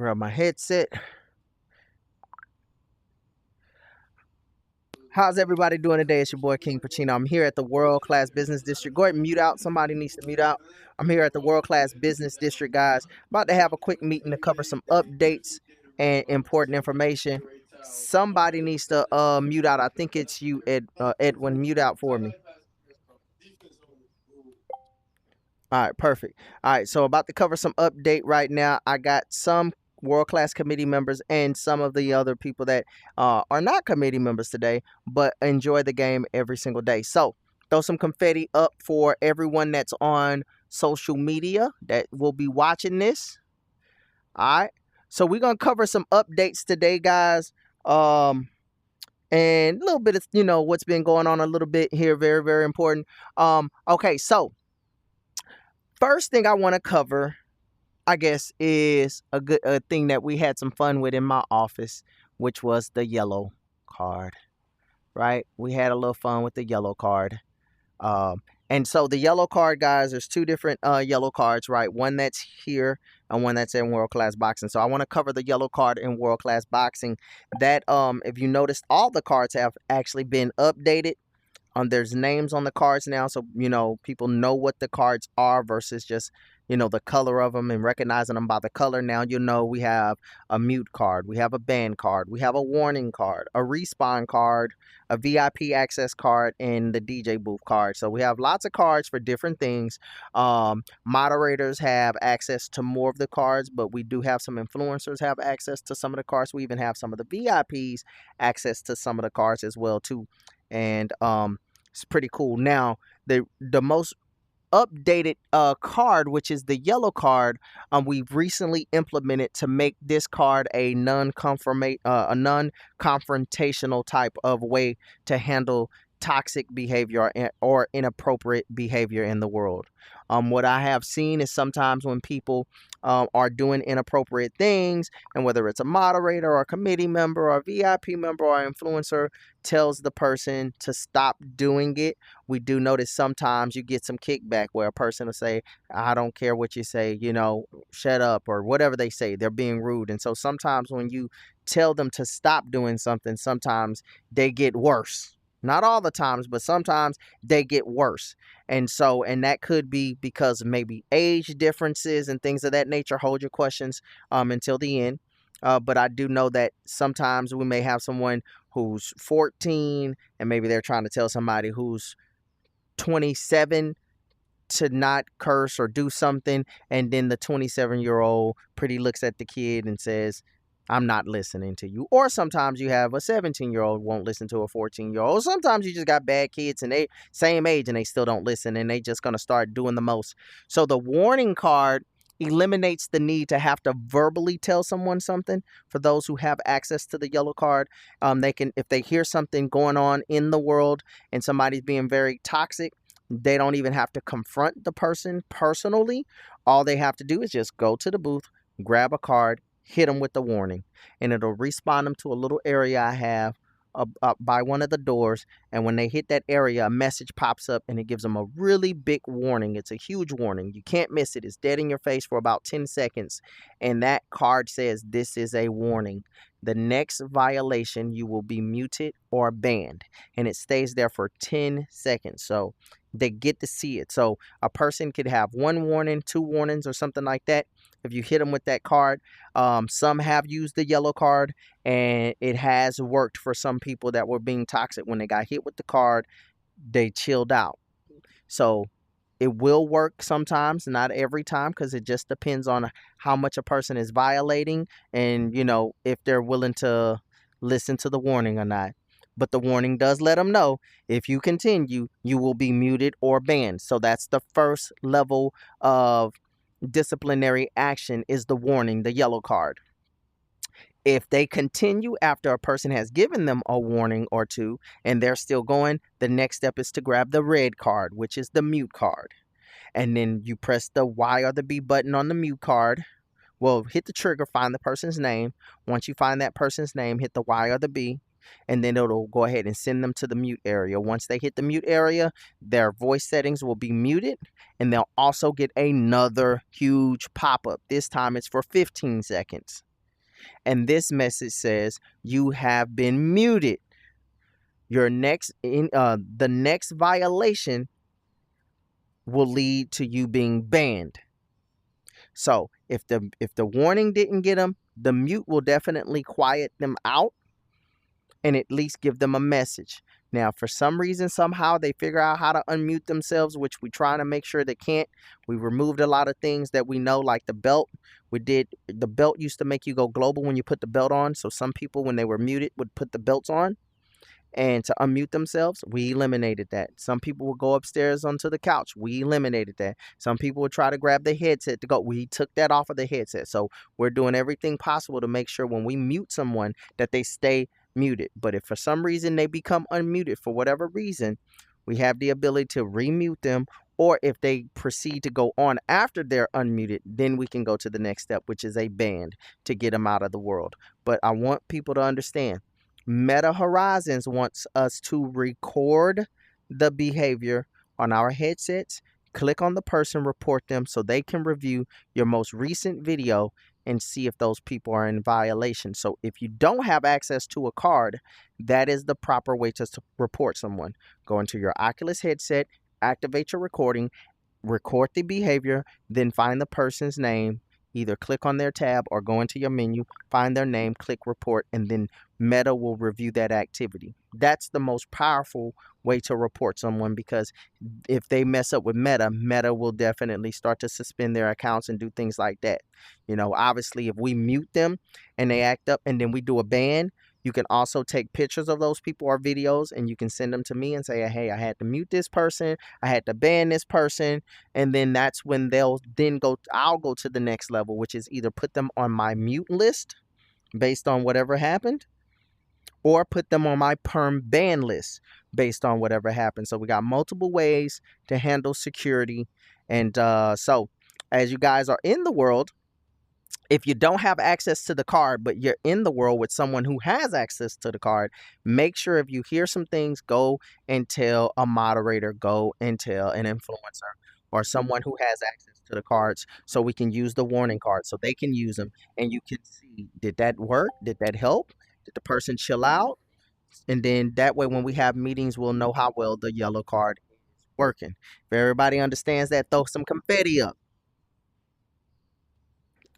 Grab my headset. How's everybody doing today? It's your boy King Pacino. I'm here at the World Class Business District. Go ahead and mute out. Somebody needs to mute out. I'm here at the World Class Business District, guys. About to have a quick meeting to cover some updates and important information. Somebody needs to mute out. I think it's you, Edwin. Mute out for me. All right, perfect. All right, so about to cover some update right now. I got some world-class committee members and some of the other people that are not committee members today, but enjoy the game every single day. So throw some confetti up for everyone that's on social media that will be watching this. All right, so we're gonna cover some updates today, guys. And a little bit of what's been going on a little bit here. Very, very important. Okay, so first thing I want to cover, I guess, is a thing that we had some fun with in my office, which was the yellow card. Right? We had a little fun with the yellow card. And so the yellow card, guys, there's two different yellow cards, right? One that's here and one that's in World Class Boxing. So I want to cover the yellow card in World Class Boxing. That if you noticed, all the cards have actually been updated. There's names on the cards now, so people know what the cards are versus just the color of them and recognizing them by the color. Now we have a mute card, we have a ban card, we have a warning card, a respawn card, a VIP access card, and the DJ booth card. So we have lots of cards for different things. Moderators have access to more of the cards, but we do have some influencers have access to some of the cards. We even have some of the VIPs access to some of the cards as well too. And it's pretty cool. Now, the most updated card, which is the yellow card, we've recently implemented to make this card a non-confrontational type of way to handle toxic behavior or inappropriate behavior in the world. What I have seen is sometimes when people are doing inappropriate things, and whether it's a moderator or a committee member or a VIP member or influencer tells the person to stop doing it, we do notice sometimes you get some kickback where a person will say, I don't care what you say, shut up, or whatever they say. They're being rude. And so sometimes when you tell them to stop doing something, sometimes they get worse. Not all the times, but sometimes they get worse. And that could be because of maybe age differences and things of that nature. Hold your questions until the end. But I do know that sometimes we may have someone who's 14 and maybe they're trying to tell somebody who's 27 to not curse or do something. And then the 27-year-old pretty looks at the kid and says, I'm not listening to you. Or sometimes you have a 17-year-old won't listen to a 14-year-old. Sometimes you just got bad kids and they same age and they still don't listen and they just going to start doing the most. So the warning card eliminates the need to have to verbally tell someone something. For those who have access to the yellow card, they can, if they hear something going on in the world and somebody's being very toxic, they don't even have to confront the person personally. All they have to do is just go to the booth, grab a card, hit them with the warning, and it'll respawn them to a little area I have up by one of the doors. And when they hit that area, a message pops up and it gives them a really big warning. It's a huge warning. You can't miss it. It's dead in your face for about 10 seconds. And that card says, this is a warning. The next violation, you will be muted or banned. And it stays there for 10 seconds. So they get to see it. So a person could have one warning, two warnings, or something like that. If you hit them with that card, some have used the yellow card, and it has worked for some people that were being toxic. When they got hit with the card, they chilled out. So it will work sometimes, not every time, because it just depends on how much a person is violating and, if they're willing to listen to the warning or not. But the warning does let them know if you continue, you will be muted or banned. So that's the first level of disciplinary action, is the warning, the yellow card. If they continue after a person has given them a warning or two and they're still going, the next step is to grab the red card, which is the mute card. And then you press the Y or the B button on the mute card. Well, hit the trigger, find the person's name. Once you find that person's name, hit the Y or the B, and then it'll go ahead and send them to the mute area. Once they hit the mute area, their voice settings will be muted, and they'll also get another huge pop-up. This time it's for 15 seconds. And this message says you have been muted. The next violation will lead to you being banned. So if the warning didn't get them, the mute will definitely quiet them out and at least give them a message. Now, for some reason, somehow they figure out how to unmute themselves, which we trying to make sure they can't. We removed a lot of things that we know, like the belt. The belt used to make you go global when you put the belt on. So some people, when they were muted, would put the belts on and to unmute themselves. We eliminated that. Some people would go upstairs onto the couch. We eliminated that. Some people would try to grab the headset to go. We took that off of the headset. So we're doing everything possible to make sure when we mute someone that they stay muted. But if for some reason they become unmuted for whatever reason, we have the ability to remute them, or if they proceed to go on after they're unmuted, then we can go to the next step, which is a ban to get them out of the world. But I want people to understand, Meta Horizons wants us to record the behavior on our headsets, click on the person, report them so they can review your most recent video and see if those people are in violation. So if you don't have access to a card, that is the proper way to report someone. Go into your Oculus headset, activate your recording, record the behavior, then find the person's name, either click on their tab or go into your menu, find their name, click report, and then Meta will review that activity. That's the most powerful way to report someone, because if they mess up with Meta, Meta will definitely start to suspend their accounts and do things like that. Obviously, if we mute them and they act up and then we do a ban, you can also take pictures of those people or videos and you can send them to me and say, hey, I had to mute this person, I had to ban this person. And then that's when I'll go to the next level, which is either put them on my mute list based on whatever happened, or put them on my perm ban list based on whatever happened. So we got multiple ways to handle security. And so as you guys are in the world, if you don't have access to the card, but you're in the world with someone who has access to the card, make sure if you hear some things, go and tell a moderator, go and tell an influencer or someone who has access to the cards, so we can use the warning cards so they can use them and you can see, did that work? Did that help? Did the person chill out? And then that way, when we have meetings, we'll know how well the yellow card is working. If everybody understands that, throw some confetti up.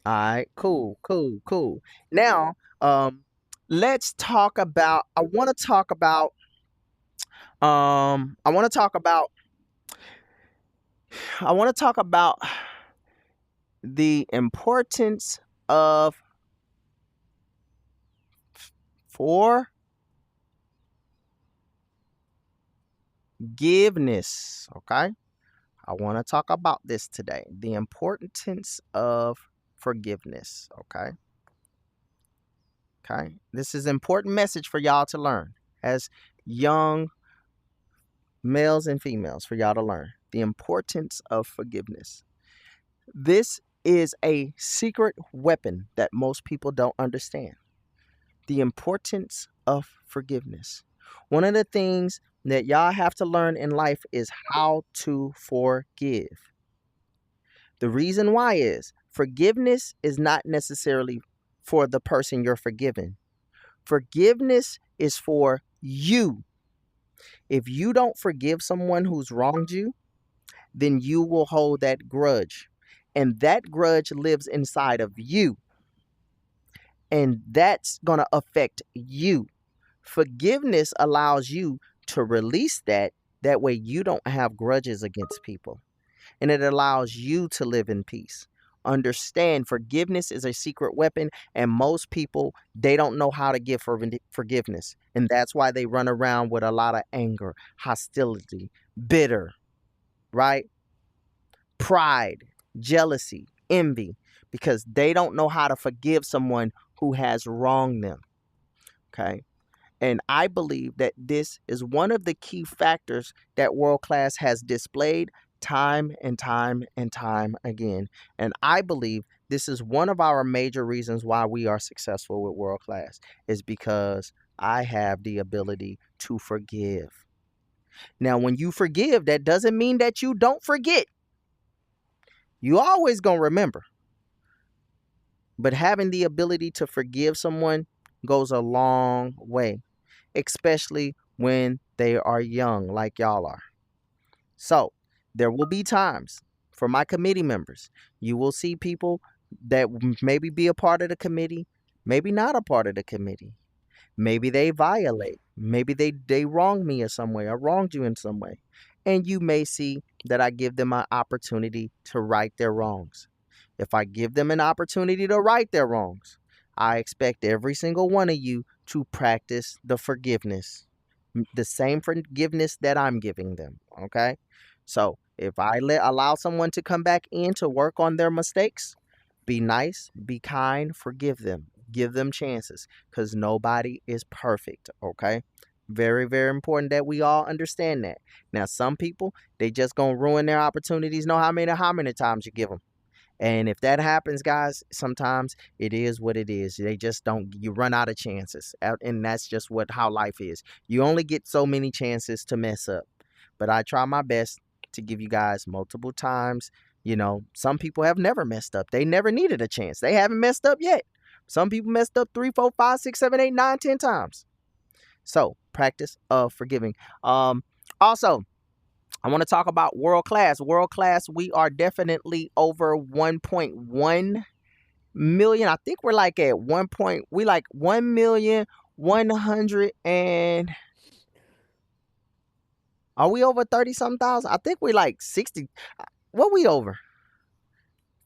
All right, cool. Now, let's talk about. I want to talk about. I want to talk about the importance of forgiveness. Okay, I want to talk about this today. The importance of forgiveness. Okay. This is an important message for y'all to learn as young males and females, for y'all to learn the importance of forgiveness. This is a secret weapon that most people don't understand. The importance of forgiveness. One of the things that y'all have to learn in life is how to forgive. The reason why is forgiveness is not necessarily for the person you're forgiving. Forgiveness is for you. If you don't forgive someone who's wronged you, then you will hold that grudge. And that grudge lives inside of you. And that's going to affect you. Forgiveness allows you to release that. That way you don't have grudges against people. And it allows you to live in peace. Understand, forgiveness is a secret weapon, and most people, they don't know how to give forgiveness. And that's why they run around with a lot of anger, hostility, bitter, right? Pride, jealousy, envy, because they don't know how to forgive someone who has wronged them. Okay. And I believe that this is one of the key factors that World Class has displayed time and time and time again. And I believe this is one of our major reasons why we are successful with World Class, is because I have the ability to forgive. Now, when you forgive, that doesn't mean that you don't forget. You always gonna remember. But having the ability to forgive someone goes a long way, especially when they are young, like y'all are. So there will be times for my committee members, you will see people that maybe be a part of the committee, maybe not a part of the committee. Maybe they violate. Maybe they wrong me in some way or wronged you in some way. And you may see that I give them an opportunity to right their wrongs. If I give them an opportunity to right their wrongs, I expect every single one of you to practice the forgiveness, the same forgiveness that I'm giving them. Okay. So if I allow someone to come back in to work on their mistakes, be nice, be kind, forgive them, give them chances because nobody is perfect. Okay. Very, very important that we all understand that. Now, some people, they just gonna ruin their opportunities. Know how many times you give them. And if that happens, guys, sometimes it is what it is. They just don't, you run out of chances. And that's just how life is. You only get so many chances to mess up. But I try my best to give you guys multiple times. Some people have never messed up. They never needed a chance. They haven't messed up yet. Some people messed up 3, 4, 5, 6, 7, 8, 9, 10 times. So practice of forgiving. Also, I want to talk about world class. World class, we are definitely over 1.1 million. I think we're like at 1 point, we like 1,100 and are we over 30 something thousand? I think we like 60. What we over?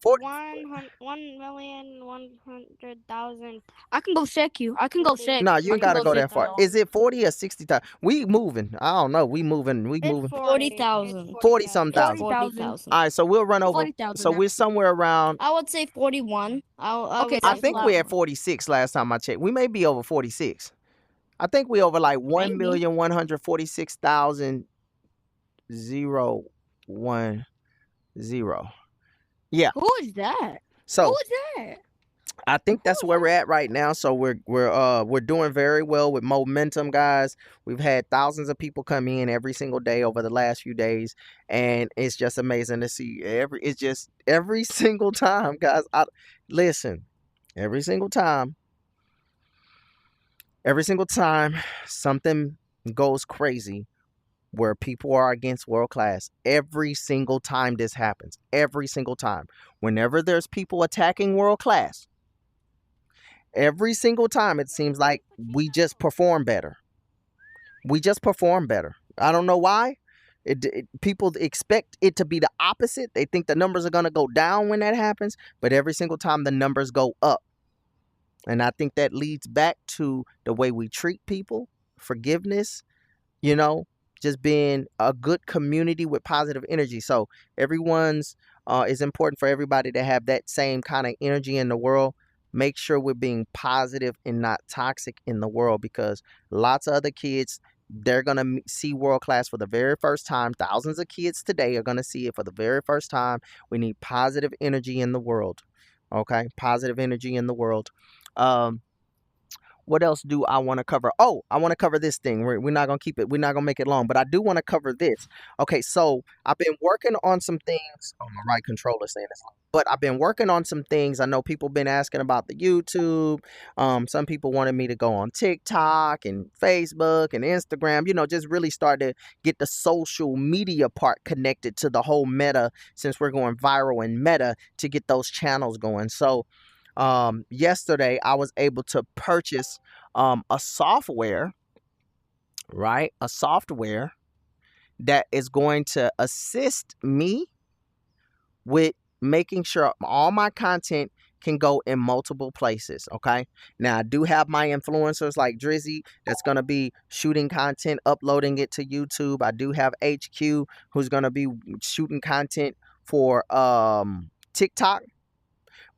40. 1,100,000. I can go check you. I can go check. No, you I ain't can gotta go go check that you far. though. Is it 40 or 60 thousand? We moving. I don't know. We moving. We It's moving. 40,000. 40 something It's thousand. 40,000. All right, so we'll run over. 40,000 So we're somewhere around. I would say 41. I Okay, would I say that's think low. we're at 46 last time I checked. We may be over 46. I think we over like Maybe. 1,146,010. Yeah. Who is that? So Who is that? I think that's where we're at right now. So we're doing very well with momentum, guys. We've had thousands of people come in every single day over the last few days, and it's just amazing to see every single time, guys. Listen, every single time, something goes crazy where people are against world class. Every single time this happens, every single time, whenever there's people attacking world class, every single time it seems like we just perform better. We just perform better. I don't know why. People expect it to be the opposite. They think the numbers are going to go down when that happens, but every single time the numbers go up. And I think that leads back to the way we treat people, forgiveness, you know, just being a good community with positive energy. So everyone's it's important for everybody to have that same kind of energy in the world. Make sure we're being positive and not toxic in the world because lots of other kids they're gonna see world class for the very first time. Thousands of kids today are gonna see it for the very first time. We need positive energy in the world. Okay, positive energy in the world. Um, what else do I want to cover? Oh, I want to cover this thing. We're not going to keep it, we're not going to make it long, but I do want to cover this. Okay, so I've been working on some things. Oh, my right controller saying this. But I've been working on some things. I know people been asking about the YouTube. Some people wanted me to go on TikTok and Facebook and Instagram, just really start to get the social media part connected to the whole meta since we're going viral and meta to get those channels going. So, yesterday I was able to purchase a software, right? A software that is going to assist me with making sure all my content can go in multiple places. Okay. Now I do have my influencers like Drizzy that's gonna be shooting content, uploading it to YouTube. I do have HQ who's gonna be shooting content for TikTok.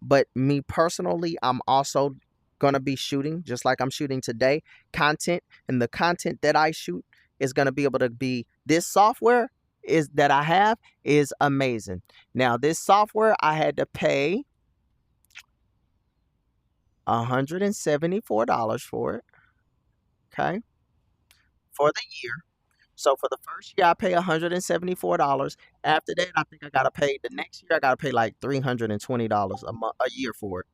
But me personally, I'm also gonna be shooting, just like I'm shooting today, content. And the content that I shoot is gonna be able to be this software is that I have is amazing. Now, this software I had to pay $174 for it. Okay. For the year. So for the first year I pay $174. After that, I think I gotta pay the next year I gotta pay like $320 a year for it.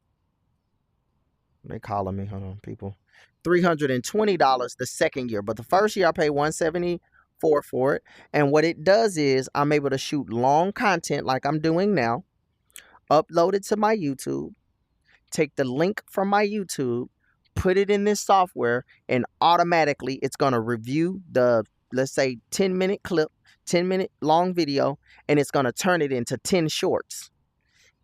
They calling me. Hold on, people. $320 the second year, but the first year I pay 174 for it. And what it does is I'm able to shoot long content like I'm doing now, upload it to my YouTube, take the link from my YouTube, put it in this software, and automatically it's going to review the, let's say, 10-minute clip, 10-minute long video, and it's going to turn it into 10 shorts.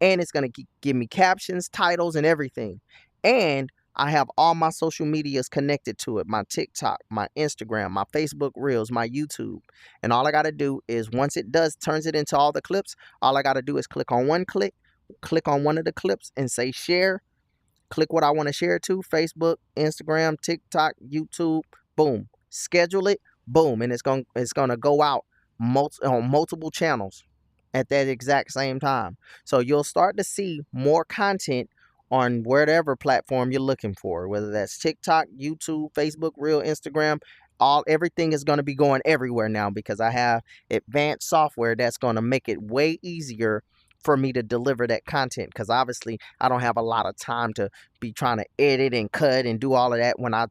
And it's going to give me captions, titles, and everything. And I have all my social medias connected to it, my TikTok, my Instagram, my Facebook Reels, my YouTube. And all I got to do is once it turns it into all the clips, all I got to do is click on one of the clips and say share, click what I want to share to, Facebook, Instagram, TikTok, YouTube, boom, schedule it, boom, and it's going to go out on multiple channels at that exact same time. So you'll start to see more content on whatever platform you're looking for, whether that's TikTok, YouTube, Facebook, Reel, Instagram. Everything is going to be going everywhere now because I have advanced software that's going to make it way easier for me to deliver that content, because obviously I don't have a lot of time to be trying to edit and cut and do all of that when I'm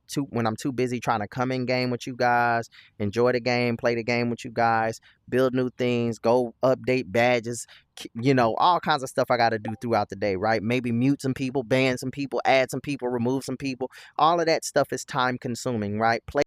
too busy trying to come in game with you guys, enjoy the game, play the game with you guys, build new things, go update badges, all kinds of stuff I got to do throughout the day, right? Maybe mute some people, ban some people, add some people, remove some people. All of that stuff is time consuming, right? Play